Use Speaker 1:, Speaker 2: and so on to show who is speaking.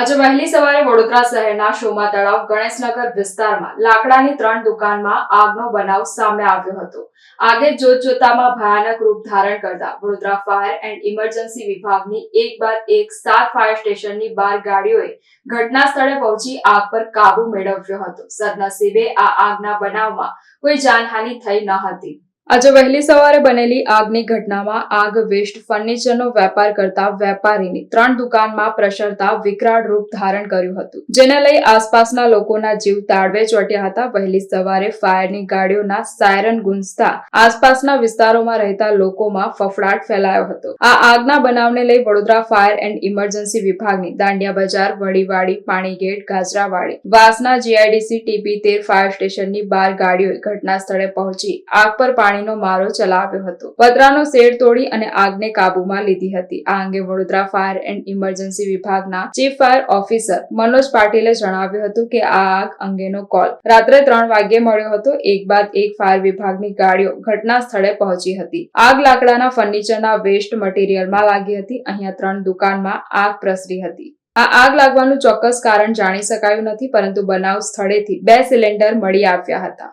Speaker 1: આજે વહેલી સવારે વડોદરા શહેરના શોમા તળાવ ગણેશનગર વિસ્તારમાં લાકડાની 3 દુકાનમાં આગનો બનાવ સામે આવ્યો હતો. આગે જોતજોતામાં ભયાનક રૂપ ધારણ કરતા વડોદરા ફાયર એન્ડ ઇમરજન્સી વિભાગની એક બાદ એક 7 ફાયર સ્ટેશનની 12 ગાડીઓએ ઘટના સ્થળે પહોંચી આગ પર કાબુ મેળવ્યો હતો. સદનસીબે આ આગના બનાવમાં કોઈ જાનહાનિ થઈ ન હતી. આજે વહેલી સવારે બનેલી આગની ઘટનામાં આગ વેસ્ટ ફર્નિચરનો વેપાર કરતા વેપારીની 3 દુકાનમાં પ્રસરતા વિકરાળ રૂપ ધારણ કર્યું હતું, જેને લઈ આસપાસના લોકોના જીવ તાળવે ચોંટ્યા હતા. વહેલી સવારે ફાયરની ગાડીઓના સાયરન ગુંજતા આસપાસના વિસ્તારોમાં રહેતા લોકોમાં ફફડાટ ફેલાયો હતો. આ આગના બનાવને લઈ વડોદરા ફાયર એન્ડ ઇમરજન્સી વિભાગની દાંડિયા બજાર, વડીવાડી, પાણીગેટ, ગાજરાવાડી, વાસના, જીઆઈડીસી, TP13 ફાયર સ્ટેશનની 12 ગાડીઓએ ઘટના સ્થળે પહોંચી આગ પર પાણીનો મારો ચલાવ્યો હતો. પતરાનો શેડ તોડી અને આગને કાબૂમાં લીધી હતી. આ અંગે વડોદરા ફાયર એન્ડ ઇમરજન્સી વિભાગના ચીફ ફાયર ઓફિસર મનોજ પાટીલે જણાવ્યું હતું કે આ આગ અંગેનો કોલ રાત્રે 3 વાગ્યે મળ્યો હતો. એક બાદ એક ફાયર વિભાગની ગાડીઓ ઘટના સ્થળે પહોંચી હતી. આગ લાકડાના ફર્નિચરના વેસ્ટ મટીરીયલમાં લાગી હતી. અહીંયા 3 દુકાનમાં આગ પ્રસરી હતી. આ આગ લાગવાનું ચોક્કસ કારણ જાણી શકાયું નથી, પરંતુ બનાવ સ્થળેથી 2 સિલિન્ડર મળી આવ્યા હતા.